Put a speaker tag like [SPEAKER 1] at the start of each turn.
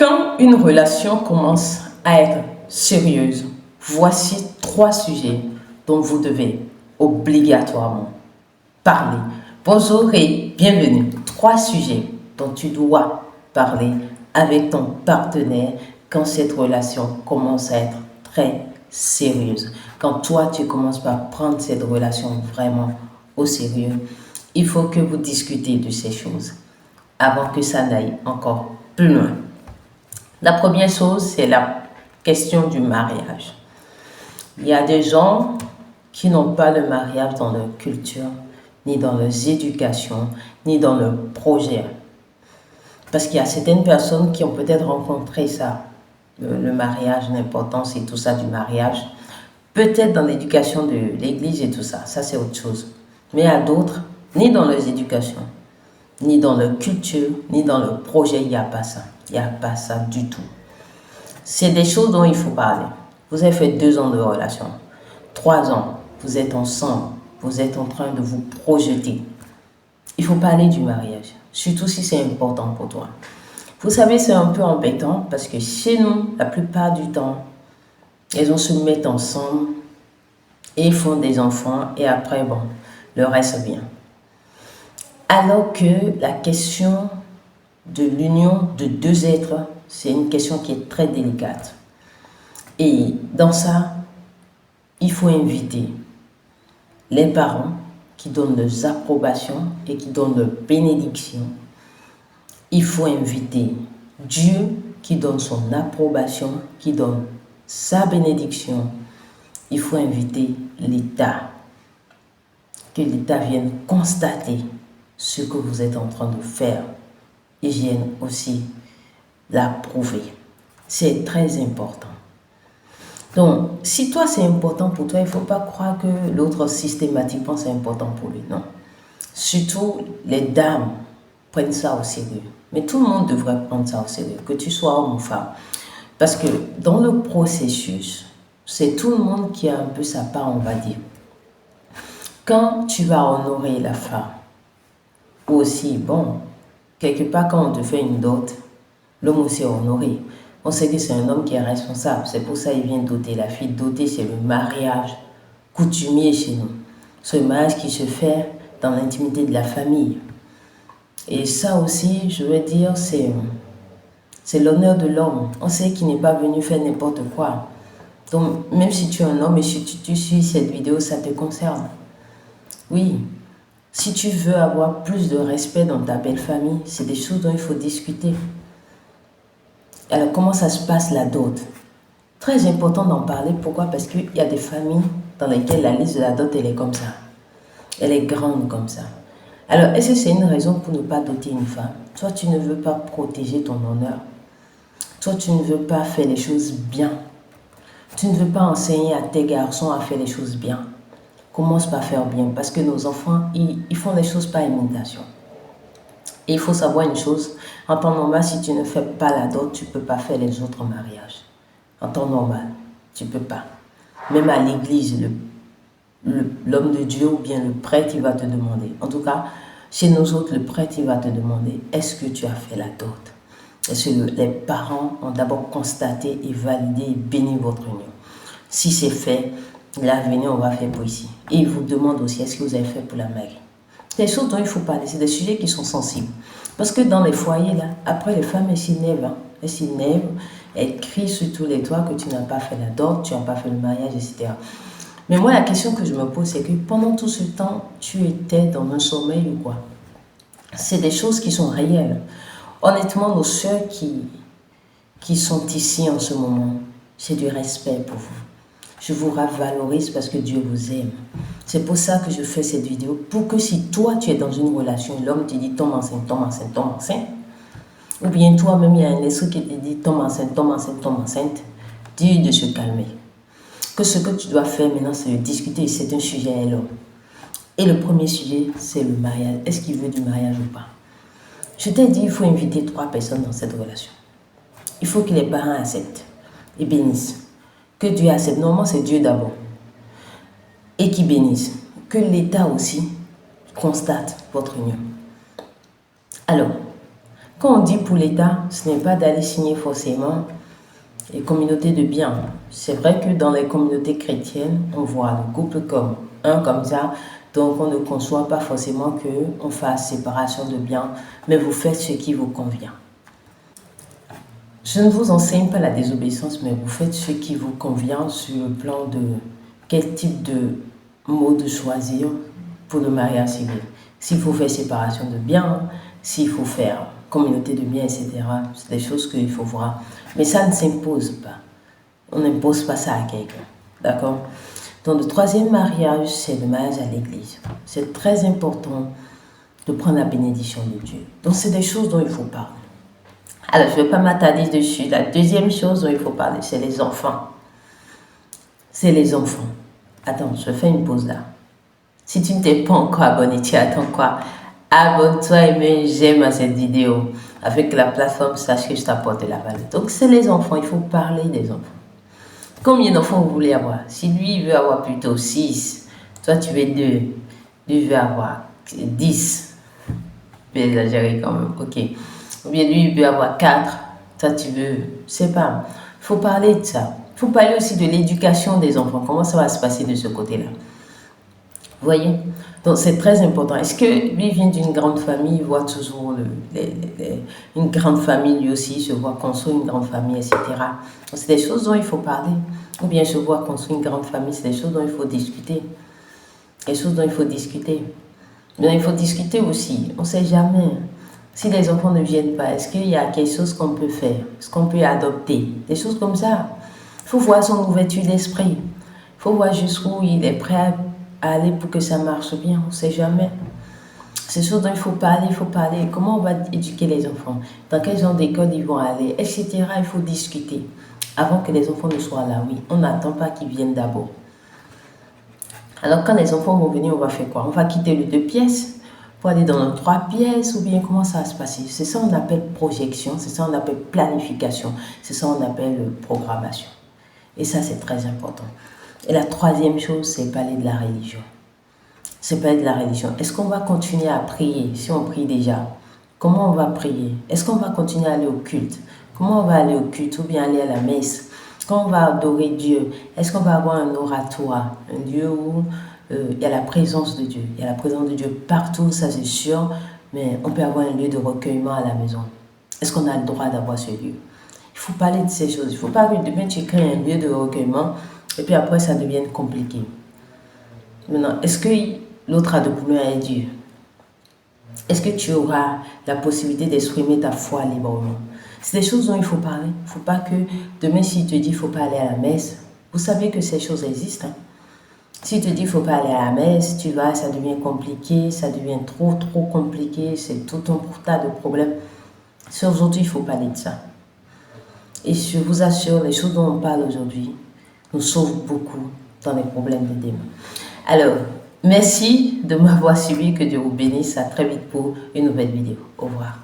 [SPEAKER 1] Quand une relation commence à être sérieuse, voici 3 sujets dont vous devez obligatoirement parler. Bonjour et bienvenue. 3 sujets dont tu dois parler avec ton partenaire quand cette relation commence à être très sérieuse. Quand toi, tu commences par prendre cette relation vraiment au sérieux, il faut que vous discutez de ces choses avant que ça n'aille encore plus loin. La première chose, c'est la question du mariage. Il y a des gens qui n'ont pas de mariage dans leur culture, ni dans leurs éducations, ni dans leurs projets. Parce qu'il y a certaines personnes qui ont peut-être rencontré ça, le mariage, l'importance et tout ça du mariage, peut-être dans l'éducation de l'église et tout ça, ça c'est autre chose. Mais à d'autres, ni dans leurs éducations, ni dans leur culture, ni dans leur projet, il n'y a pas ça. Il n'y a pas ça du tout. C'est des choses dont il faut parler. Vous avez fait 2 ans de relation, 3 ans, vous êtes ensemble, vous êtes en train de vous projeter. Il faut parler du mariage, surtout si c'est important pour toi. Vous savez, c'est un peu embêtant parce que chez nous, la plupart du temps, les gens se mettent ensemble et ils font des enfants et après, bon, le reste vient. Alors que la question de l'union de 2 êtres, c'est une question qui est très délicate. Et dans ça, il faut inviter les parents qui donnent leurs approbations et qui donnent leurs bénédictions. Il faut inviter Dieu qui donne son approbation, qui donne sa bénédiction. Il faut inviter l'État, que l'État vienne constater ce que vous êtes en train de faire et vienne aussi l'approuver. C'est très important. Donc, si toi c'est important pour toi, il ne faut pas croire que l'autre systématiquement c'est important pour lui, non. Surtout les dames prennent ça au sérieux. Mais tout le monde devrait prendre ça au sérieux, que tu sois homme ou femme. Parce que dans le processus, c'est tout le monde qui a un peu sa part, on va dire. Quand tu vas honorer la femme, aussi, bon, quelque part quand on te fait une dot, l'homme aussi est honoré. On sait que c'est un homme qui est responsable. C'est pour ça qu'il vient doter la fille. Doter, c'est le mariage coutumier chez nous. Ce mariage qui se fait dans l'intimité de la famille. Et ça aussi, je veux dire, c'est l'honneur de l'homme. On sait qu'il n'est pas venu faire n'importe quoi. Donc, même si tu es un homme et si tu suis cette vidéo, ça te concerne. Oui. Si tu veux avoir plus de respect dans ta belle famille, c'est des choses dont il faut discuter. Alors, comment ça se passe la dot? Très important d'en parler. Pourquoi? Parce qu'il y a des familles dans lesquelles la liste de la dot, elle est comme ça. Elle est grande comme ça. Alors, est-ce que c'est une raison pour ne pas doter une femme? Toi, tu ne veux pas protéger ton honneur. Toi, tu ne veux pas faire les choses bien. Tu ne veux pas enseigner à tes garçons à faire les choses bien. Commence par faire bien. Parce que nos enfants, ils font les choses par imitation. Et il faut savoir une chose, en temps normal, si tu ne fais pas la dot, tu ne peux pas faire les autres mariages. En temps normal, tu ne peux pas. Même à l'église, l'homme de Dieu ou bien le prêtre, il va te demander. En tout cas, chez nous autres, le prêtre, il va te demander, est-ce que tu as fait la dot? Est-ce que les parents ont d'abord constaté et validé et béni votre union? Si c'est fait, l'avenir, on va faire pour ici. Et il vous demande aussi, est-ce que vous avez fait pour la mairie? C'est des choses dont il faut parler, c'est des sujets qui sont sensibles. Parce que dans les foyers, là, après les femmes, elles s'énervent. Elles s'énervent, elles crient sur tous les toits que tu n'as pas fait la dot, tu n'as pas fait le mariage, etc. Mais moi, la question que je me pose, c'est que pendant tout ce temps, tu étais dans un sommeil ou quoi? C'est des choses qui sont réelles. Honnêtement, nos sœurs qui sont ici en ce moment, c'est du respect pour vous. Je vous valorise parce que Dieu vous aime. C'est pour ça que je fais cette vidéo. Pour que si toi, tu es dans une relation, l'homme te dit tombe enceinte, tombe enceinte, tombe enceinte. Ou bien toi-même, il y a un esprit qui te dit tombe enceinte, tombe enceinte, tombe enceinte. Dis de se calmer. Que ce que tu dois faire maintenant, c'est de discuter. C'est un sujet à l'homme. Et le premier sujet, c'est le mariage. Est-ce qu'il veut du mariage ou pas? Je t'ai dit, il faut inviter 3 personnes dans cette relation. Il faut que les parents acceptent et bénissent. Que Dieu accepte. Normalement, c'est Dieu d'abord. Et qui bénisse. Que l'État aussi constate votre union. Alors, Quand on dit pour l'État, ce n'est pas d'aller signer forcément les communautés de biens. C'est vrai que dans les communautés chrétiennes, on voit le couple comme un comme ça, donc on ne conçoit pas forcément qu'on fasse séparation de biens, mais vous faites ce qui vous convient. Je ne vous enseigne pas la désobéissance, mais vous faites ce qui vous convient sur le plan de quel type de mode choisir pour le mariage civil. S'il faut faire séparation de biens, s'il faut faire communauté de biens, etc. C'est des choses qu'il faut voir. Mais ça ne s'impose pas. On n'impose pas ça à quelqu'un. D'accord? Donc le troisième mariage, c'est le mariage à l'église. C'est très important de prendre la bénédiction de Dieu. Donc c'est des choses dont il faut parler. Alors je ne vais pas m'attarder dessus. La deuxième chose dont il faut parler, c'est les enfants. C'est les enfants. Attends, je fais une pause là. Si tu ne t'es pas encore abonné, tu attends quoi? Abonne-toi et mets un j'aime à cette vidéo. Avec la plateforme, sache que je t'apporte de la valeur. Donc, c'est les enfants. Il faut parler des enfants. Combien d'enfants vous voulez avoir? Si lui, il veut avoir plutôt 6, toi, tu veux 2. Lui, veut avoir 10. Je vais exagérer quand même. OK. Ou bien lui, il veut avoir 4. Toi, tu veux... Je sais pas. Il faut parler de ça. Il faut parler aussi de l'éducation des enfants. Comment ça va se passer de ce côté-là? Vous voyez? Donc, c'est très important. Est-ce que lui vient d'une grande famille, il voit toujours une grande famille, lui aussi, se voit construire une grande famille, etc. Donc, c'est des choses dont il faut parler. Ou bien se voit construire une grande famille, c'est des choses dont il faut discuter. Des choses dont il faut discuter. Mais il faut discuter aussi. On ne sait jamais. Si les enfants ne viennent pas, est-ce qu'il y a quelque chose qu'on peut faire? Est-ce qu'on peut adopter? Des choses comme ça. Il faut voir son ouverture d'esprit. Il faut voir jusqu'où il est prêt à aller pour que ça marche bien, on ne sait jamais. C'est des choses dont il faut parler, Comment on va éduquer les enfants? Dans quel genre d'école ils vont aller, etc. Il faut discuter avant que les enfants ne soient là. Oui, on n'attend pas qu'ils viennent d'abord. Alors quand les enfants vont venir, on va faire quoi? On va quitter le 2 pièces pour aller dans nos 3 pièces ou bien comment ça va se passer? C'est ça qu'on appelle projection, c'est ça qu'on appelle planification, c'est ça qu'on appelle programmation. Et ça, c'est très important. Et la troisième chose, c'est parler de la religion. C'est parler de la religion. Est-ce qu'on va continuer à prier si on prie déjà? Comment on va prier? Est-ce qu'on va continuer à aller au culte? Comment on va aller au culte ou bien aller à la messe? Quand on va adorer Dieu, est-ce qu'on va avoir un oratoire? Un lieu où il y a la présence de Dieu. Il y a la présence de Dieu partout, ça c'est sûr, mais on peut avoir un lieu de recueillement à la maison. Est-ce qu'on a le droit d'avoir ce lieu? Il faut parler de ces choses. Il ne faut pas que demain tu crées un lieu de recueillement et puis après, ça devient compliqué. Maintenant, est-ce que l'autre a de commun à Dieu? Est-ce que tu auras la possibilité d'exprimer ta foi librement? C'est des choses dont il faut parler. Il ne faut pas que demain, s'il te dit qu'il ne faut pas aller à la messe, vous savez que ces choses existent. S'il te dit qu'il ne faut pas aller à la messe, tu vas, ça devient compliqué, ça devient trop compliqué, c'est tout un tas de problèmes. C'est aujourd'hui, il faut parler de ça. Et je vous assure, les choses dont on parle aujourd'hui nous sauve beaucoup dans les problèmes de démons. Alors, merci de m'avoir suivi, que Dieu vous bénisse. À très vite pour une nouvelle vidéo. Au revoir.